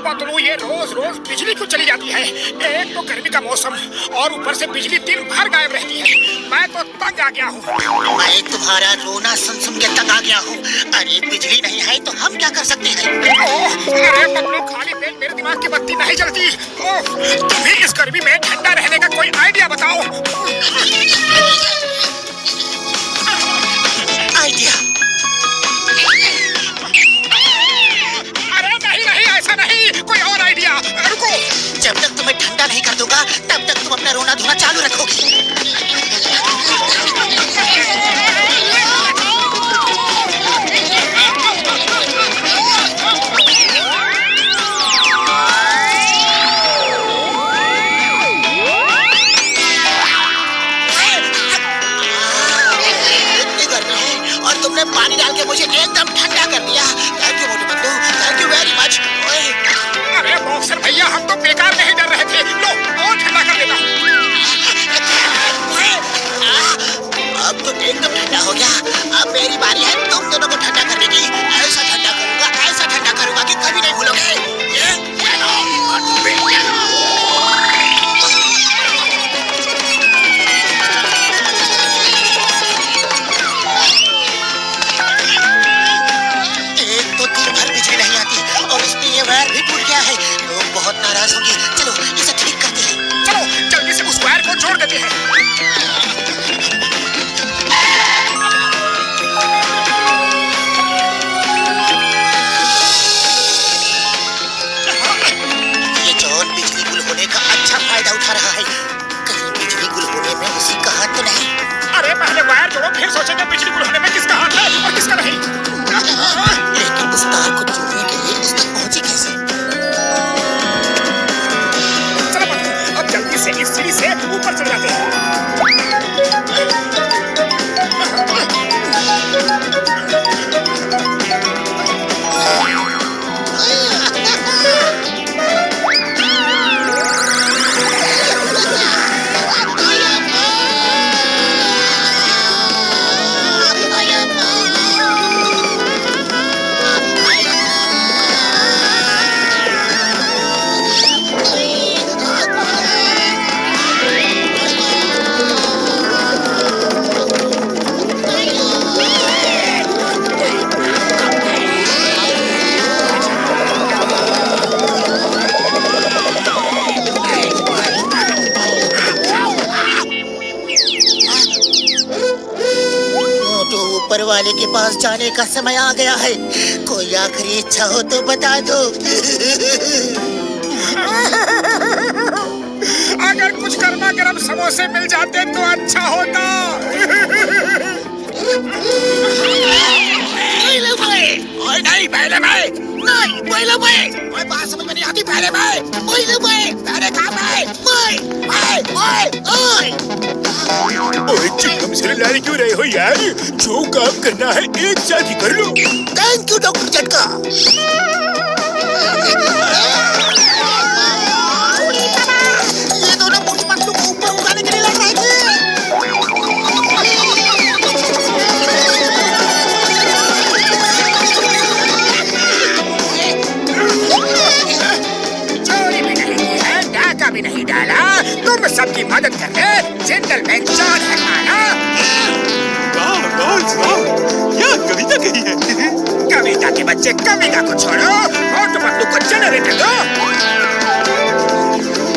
पतलू, ये रोज रोज बिजली क्यों चली जाती है? एक तो गर्मी का मौसम और ऊपर से बिजली दिन भर गायब रहती है। मैं तो तंग आ गया हूँ। मैं तुम्हारा रोना सुन सुन के तंग आ गया हूँ। अरे बिजली नहीं है तो हम क्या कर सकते हैं? अरे पतलू, खाली पेट मेरे दिमाग की बत्ती नहीं जलती। तुम्हें इस गर्मी में ठंडा रहने का कोई आइडिया बताओ। आइडिया? अरे नहीं नहीं, ऐसा नहीं, कोई और आइडिया। रुको, जब तक तुम्हें ठंडा नहीं कर दूंगा तब तक तुम अपना रोना धोना चालू रखोगी। इतनी गर्मी है और तुमने पानी डाल के मुझे एकदम ठंडा कर दिया। Thank you Motu Patlu, thank you very much. अरे बॉक्सर भैया, हम तो बेकार नहीं डर रहे थे। लो, और ठंडा कर देता हूँ। अब तो एकदम ठंडा हो गया। अब मेरी बारी है तुम दोनों को ठंडा करने की। ऐसा ठंडा करूंगा, ऐसा ठंडा करूंगा कि कभी नहीं भूलोगे। एक तो दिन भर बिजली नहीं आती और इसमें ये वायर भी टूट गया है। लोग बहुत नाराज होंगे। चलो इसे ठीक करते हैं। चलो जल्दी से उस वायर को जोड़ देते हैं। ये जॉन बिजली गुल होने का अच्छा फायदा उठा रहा है। कहीं बिजली गुल होने में उसी का हाथ तो नहीं? अरे पहले वायर जोड़ो, फिर सोचेंगे बिजली गुल होने में किसका हाथ है और किसका नहीं। लेकिन उस तार को जोड़ने के लिए उस तक पहुंचे कैसे? चलो पतलू, अब जल्दी से इस सीढ़ी से ऊपर चढ़ जाते हैं। ऊपर वाले के पास जाने का समय आ गया है। कोई आखिरी इच्छा हो तो बता दो। अगर कुछ गर्मा गर्म समोसे मिल जाते तो अच्छा होता। नहीं पहले मैं, नहीं पहले मैं बात समझ में नहीं आती। पहले पहले काम है। ओए चिंगम से लड़ क्यों रहे हो यार? जो काम करना है एक साथ ही कर लो। थैंक यू डॉक्टर चटका। ये दोनों मोटू पतलू को ऊपर उड़ाने के लिए लड़ रहे थे। चोरी भी नहीं की है, डाका भी नहीं डाला। तुम सबकी मदद करने जेंटलमैन जॉन है माना। क्या कविता कही है? कविता के बच्चे कविता को छोड़ो, मोटू पतलू को जनरेटर दो।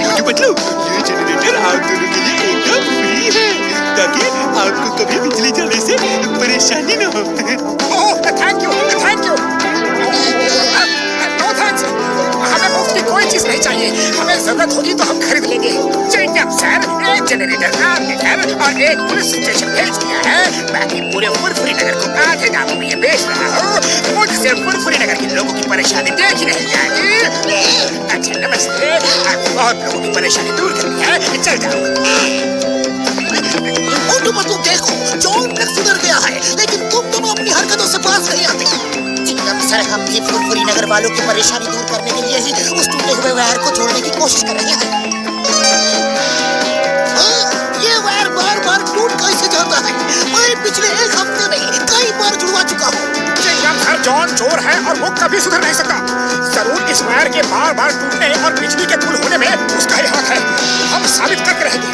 मोटू पतलू, ये जनरेटर आप दोनों के लिए एकदम फ्री है, ताकि आपको कभी बिजली जाने से परेशानी न हो। Oh thank you, thank you. No thanks, हमें मुफ्त की कोई चीज नहीं चाहिए। हमें जरूरत होगी तो हम खरीद लेंगे। चिंगम सर, एक जनरेटर आपके घर और एक पुलिस स्टेशन भेज दिया है। बाकी पूरे फुरफुरी नगर को आधे दामों में ये बेच रहा हूँ। मुझसे फुरफुरी नगर के लोगों की परेशानी देखी नहीं जाएगी। अच्छा नमस्ते, आपने बहुत लोगों की परेशानी दूर कर दी है। चल जाओ। मोटू पतलू देखो, जॉन सुधर गया है, लेकिन तुम दोनों अपनी हरकतों से पास नहीं आते। चिंगम सर, हम भी फुरफुरी नगर वालों की परेशानी दूर करने के लिए ही उस टूटे हुए वायर को जोड़ने की कोशिश कर रहे हैं। ये वायर बार बार टूट कैसे जाता है? मैं पिछले एक हफ्ते में कई बार जुड़वा चुका हूँ। चिंगम सर, जॉन चोर है और वो कभी सुधर नहीं सकता। जरूर इस वायर के बार बार टूटने और बिजली के गुल होने में उसका ही हाथ है। हम साबित करके रहेंगे।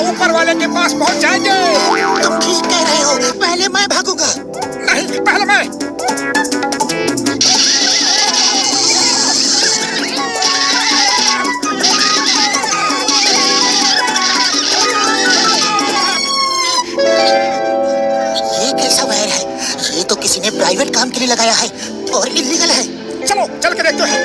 ऊपर वाले के पास पहुंच जाएंगे। तुम ठीक कह रहे हो, पहले मैं भागूंगा। नहीं, पहले मैं। ये कैसा वायर है? ये तो किसी ने प्राइवेट काम के लिए लगाया है और इलीगल है। चलो चल के देखते हैं।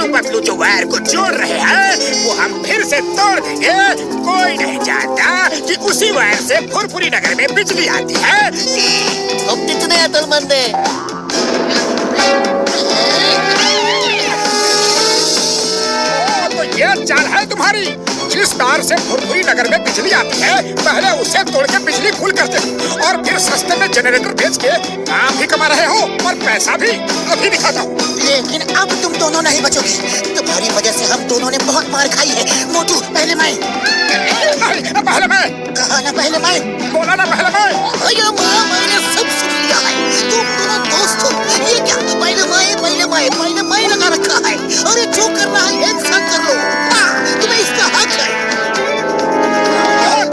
पतलू जो वायर को जोड़ रहे हैं वो हम फिर से तोड़ देंगे। कोई नहीं जानता कि उसी वायर से फुरफुरी नगर में बिजली आती है। अब कितने अकलमंद हैं? तो ये चाल है तुम्हारी। जिस तार से फुरफुरी नगर में बिजली आती है पहले उसे तोड़ के बिजली गुल करते हो और फिर सस्ते में जनरेटर बेच के नाम भी कमा रहे हो और पैसा भी। अभी दिखाता हूँ। लेकिन अब तुम दोनों नहीं बचोगे। तुम्हारी वजह से हम दोनों ने बहुत मार खाई है। मोटू, पहले मैं। नहीं, पहले मैं। कहा ना पहले मैं। बोला ना पहले मैं। अरे माँ, मैंने सब सुन लिया है। तुम दोनों दोस्त हो। ये क्या? पहले मैं लगा रखा है। अरे जो करना है एक साथ कर लो। तुम्हें इसका हक है।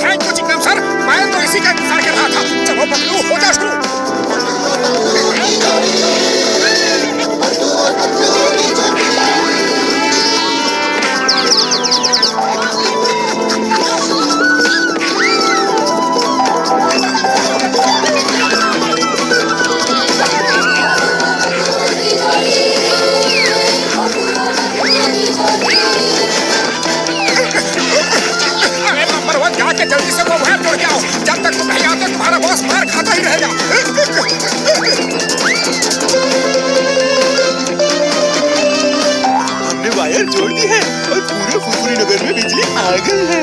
थैंक यू चिंगम सर, मैं तो इसी का इंतजार कर रहा था। चलो पतलू, हो जा शुरू। जल्दी से वो वायर तोड़ के आओ। जब तक तुम नहीं आते तुम्हारा बॉस मार खाता ही रहेगा। हमने वायर जोड़ दी है और पूरे फुरफुरी नगर में बिजली आ गई है।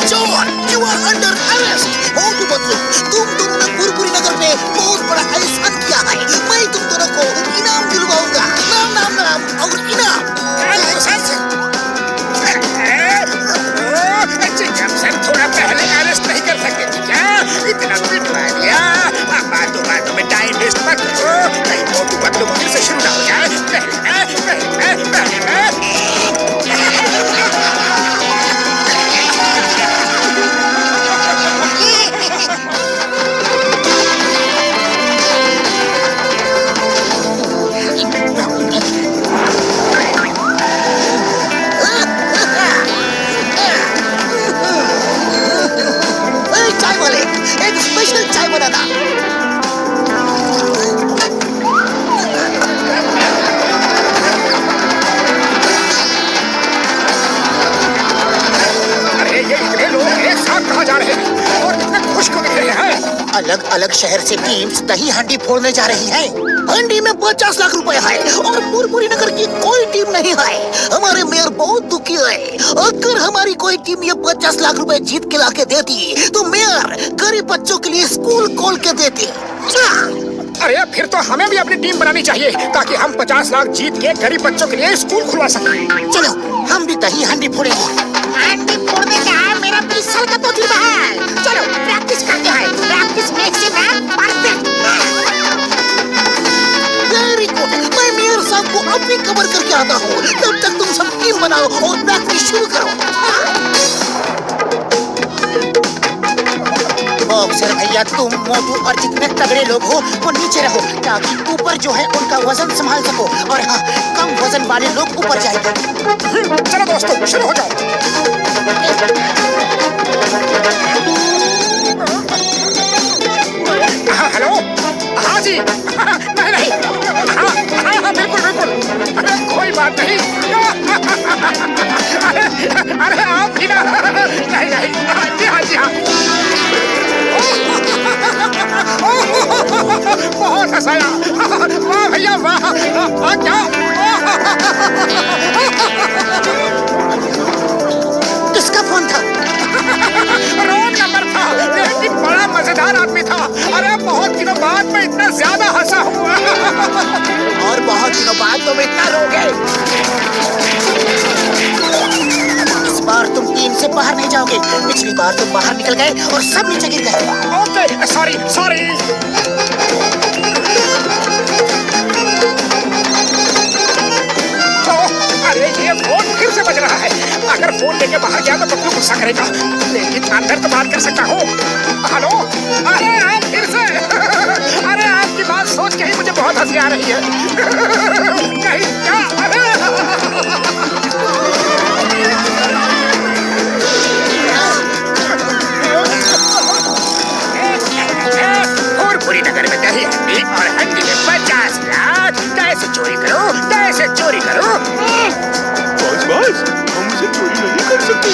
John, you are under arrest। Motu Patlu, तुम दोनों ने फुरफुरी नगर में बहुत बड़ा एहसान किया है। मैं तुम दोनों को इनाम दिलवाऊंगा। नाम और इनाम। थोड़ा पहले अरेस्ट नहीं कर सकते थे क्या? इतना पिटवा दिया। अब बातों में टाइम वेस्ट मत करो। कहीं मोटू पतलू फिर से शुरू ना हो जाए। पहले मैं। चाय वाले, एक स्पेशल चाय बनाना। अरे ये इतने लोग एक साथ कहाँ जा रहे हैं और इतने खुश क्यों दिख रहे हैं? अलग अलग शहर से टीम्स दही हांडी फोड़ने जा रही हैं। हांडी में 50 लाख रुपए है और फुरफुरी नगर की कोई टीम नहीं है। हमारे मेयर बहुत दुखी है। अगर हमारी कोई टीम ये 50 लाख रुपए जीत के लाके देती तो मेयर गरीब बच्चों के लिए स्कूल खोल के देती। अरे फिर तो हमें भी अपनी टीम बनानी चाहिए ताकि हम 50 लाख जीत के गरीब बच्चों के लिए स्कूल खुलवा सकें। चलो हम भी दही हांडी फोड़ेंगे। हांडी फोड़ने का मेरा 20 साल का तजुर्बा है। चलो प्रैक्टिस करते हैं। Practice makes a man perfect. Very good. मैं मेयर साहब को अभी कवर करके आता हूँ। तब तक तुम सब टीम बनाओ और प्रैक्टिस शुरू करो। बॉक्सर भैया, तुम मोटू और जितने तगड़े लोग हो वो नीचे रहो, ताकि ऊपर जो है उनका वजन संभाल सको। और हाँ, कम वजन वाले लोग ऊपर जाएंगे। चलो दोस्तों, शुरू हो जाओ। हेलो, हाँ जी, नहीं नहीं, हाँ बिल्कुल बिल्कुल, अरे कोई बात नहीं। अरे आप भी ना, नहीं नहीं, हाँ जी हाँ। बहुत हंसाया, वाह भैया वाह, क्या किसका फोन था? रॉन्ग नंबर था, लेकिन बड़ा मजेदार आदमी था। अरे बहुत दिनों बाद मैं इतना ज्यादा हंसा हुआ। और बहुत दिनों बाद तुम इतना रोगे। इस बार तुम टीम से बाहर नहीं जाओगे। पिछली बार तुम बाहर निकल गए और सब नीचे गिर गए। Okay, sorry sorry. अरे ये फोन फिर से बज रहा है। अगर फोन लेके बाहर गया तो पप्पू गुस्सा करेगा, लेकिन अंदर तो बात कर सकता हूँ। हेलो, अरे आप फिर से। अरे आपकी बात सोच के ही मुझे बहुत हंसी आ रही है। कहीं क्या? पूरी नगर में दही हंडी और हंडी में 50 लाख। कैसे चोरी करो, कैसे चोरी करो। बस हम उसे चोरी नहीं कर सकते,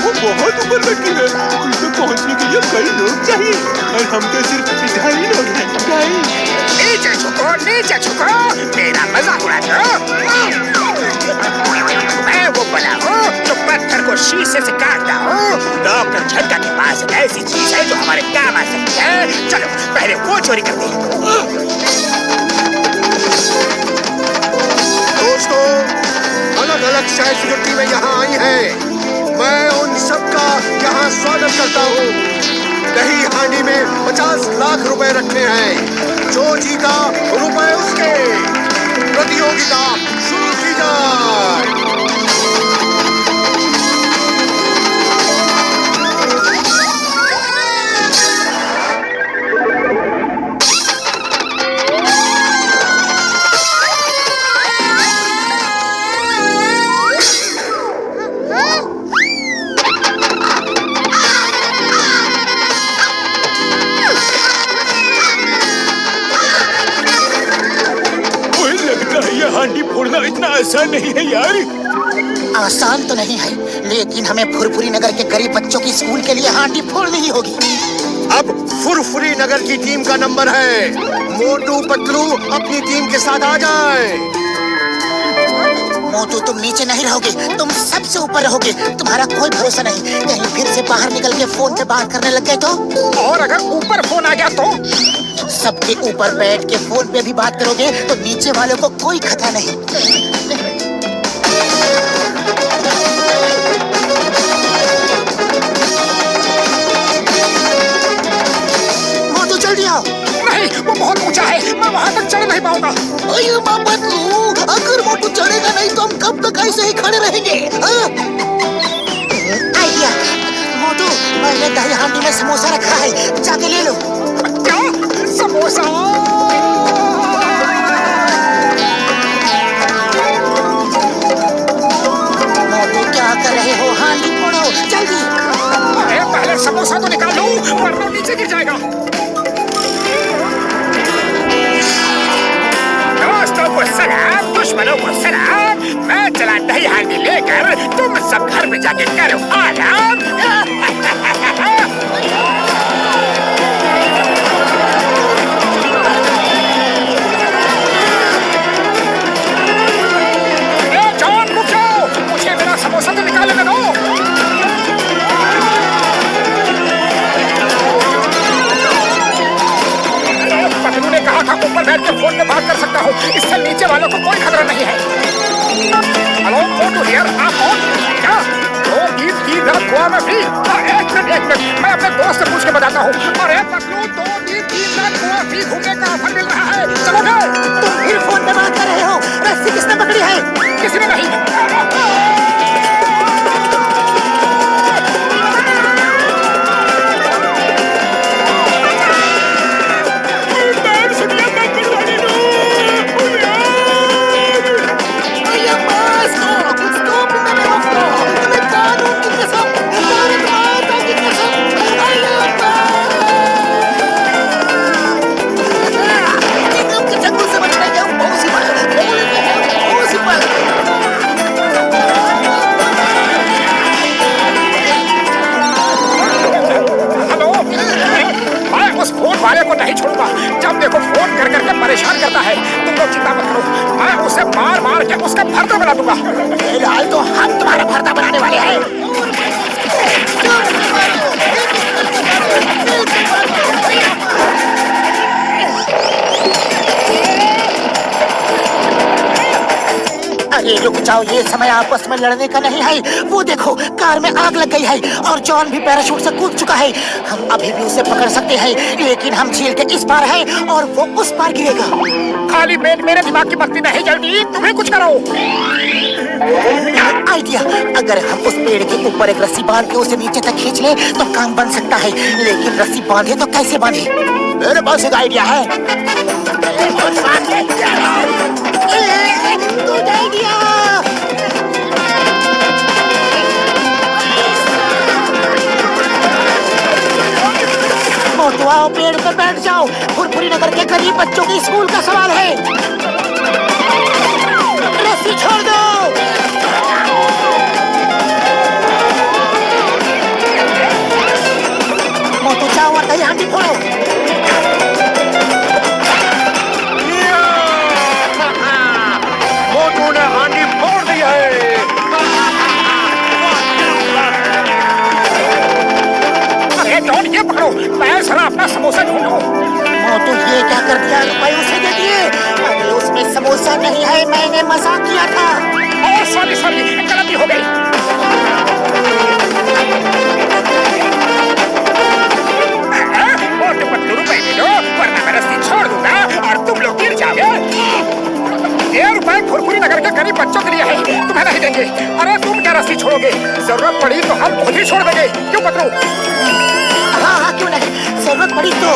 वो बहुत ऊपर बैठी है। उसे पहुंचने के लिए कई लोग चाहिए और हम तो सिर्फ 2.5 लोग हैं। नीचे झुको, मेरा मजाक उड़ा दो। मैं वो बना हूँ जो पत्थर को शीशे से काटता हूँ। डॉक्टर झटका के पास एक ऐसी चीज है जो हमारे काम आ सकती है। चलो पहले वो चोरी करते हैं। दोस्तों, अलग-अलग शहर से जो टीमें यहाँ आई हैं, मैं उन सबका यहाँ स्वागत करता हूँ। दही हांडी में 50 लाख रुपए रखे हैं। जो जीता रुपए उसके। प्रतियोगिता शुरू की जाए। हांडी फोड़ना इतना आसान नहीं है यार। आसान तो नहीं है, लेकिन हमें फुरफुरी नगर के गरीब बच्चों की स्कूल के लिए हांडी फोड़नी ही होगी। अब फुरफुरी नगर की टीम का नंबर है। मोटू पतलू अपनी टीम के साथ आ जाए। मोटू, तुम नीचे नहीं रहोगे, तुम सबसे ऊपर रहोगे। तुम्हारा कोई भरोसा नहीं, कहीं फिर से बाहर निकल के फोन पे बात करने लग गए तो। और अगर ऊपर फोन आ गया तो? सबके ऊपर बैठ के फोन पे भी बात करोगे तो नीचे वालों को कोई खतरा नहीं। मोटू जल्दी आओ। नहीं, वो बहुत ऊंचा है, मैं वहां तक चढ़ नहीं पाऊंगा। अरे पतलू, अगर मोटू चढ़ेगा नहीं तो हम कब तक ऐसे ही खड़े रहेंगे? आइडिया, मोटू, मैंने दही हांडी में समोसा रखा है, जाके ले लो। क्या? समोसा? मोटू, क्या कर रहे हो? हांडी फोड़ो जल्दी। अरे पहले समोसा तो निकाल लो, वरना नीचे गिर जाएगा। दोस्तों को सलाम, दुश्मनों को सलाम। मैं चला दही हांडी लेकर, तुम सब घर में जाके करो आराम। जॉन, रुक जाओ, मुझे मेरा समोसा तो निकालने दो। पतलू ने कहा था ऊपर बैठ के फोन पे बात कर सकता हूँ, इससे नीचे वालों को कोई खतरा नहीं है। हेलो, मोटू हियर, आप कौन? क्या 2 ईद की रात गोवा में भी? एक मिनट, मैं अपने दोस्त से पूछ के बताता हूँ। अरे पतलू, 2 ईद की रात गोवा भी घूमने का ऑफर मिल रहा है, चलोगे? तुम फिर फोन पे बात कर रहे हो? रस्सी किसने पकड़ी है? किसी ने नहीं। जब देखो फोन कर करके परेशान करता है। तुम लोग चिंता मत करो, मैं उसे मार मार के उसका भरता बना दूंगा। फिलहाल तो हम तुम्हारा भरता बनाने वाले हैं। अरे रुक जाओ, ये समय आपस में लड़ने का नहीं है। वो देखो, कार में आग लग गई है और जॉन भी पैराशूट से कूद चुका है। हम अभी भी उसे पकड़ सकते हैं, लेकिन हम झील के इस पार हैं और वो उस पार गिरेगा। खाली पेट मेरे दिमाग की बत्ती नहीं जल्दी, तुम्हें कुछ करो। आइडिया, अगर हम उस पेड़ के ऊपर एक रस्सी बांध के उसे नीचे तक खींच ले तो काम बन सकता है, लेकिन रस्सी बांधे तो कैसे बांधे? मेरे पास एक आइडिया है। Good idea. मोटू आओ, पेड़ पर बैठ जाओ। फुरफुरी नगर के गरीब बच्चों के स्कूल का सवाल है। रस्सी छोड़ दो। मोटू जाओ और हांडी फोड़ो। मोटू ने हांडी फोड़ दी है। अरे जॉन, ये पकड़ो, मैं जरा अपना समोसा ढूंढूं। मोटू ये क्या कर दिया? रुपए उसे दे दिए। अरे उसमें समोसा नहीं है, मैंने मजाक किया था। सॉरी सॉरी, गलती हो गई। मोटू पतलू, रुपए दे दो वरना मैं रस्सी छोड़ दूंगा और तुम लोग गिर जाओगे। ये रुपए फुरफुरी नगर के गरीब बच्चों के लिए है, तुम्हें नहीं देंगे। अरे तुम क्या रस्सी छोड़ोगे? जरूरत पड़ी तो हम खुद ही छोड़ देंगे। क्यों पतलू? हाँ हाँ, क्यों नहीं, जरूरत पड़ी तो।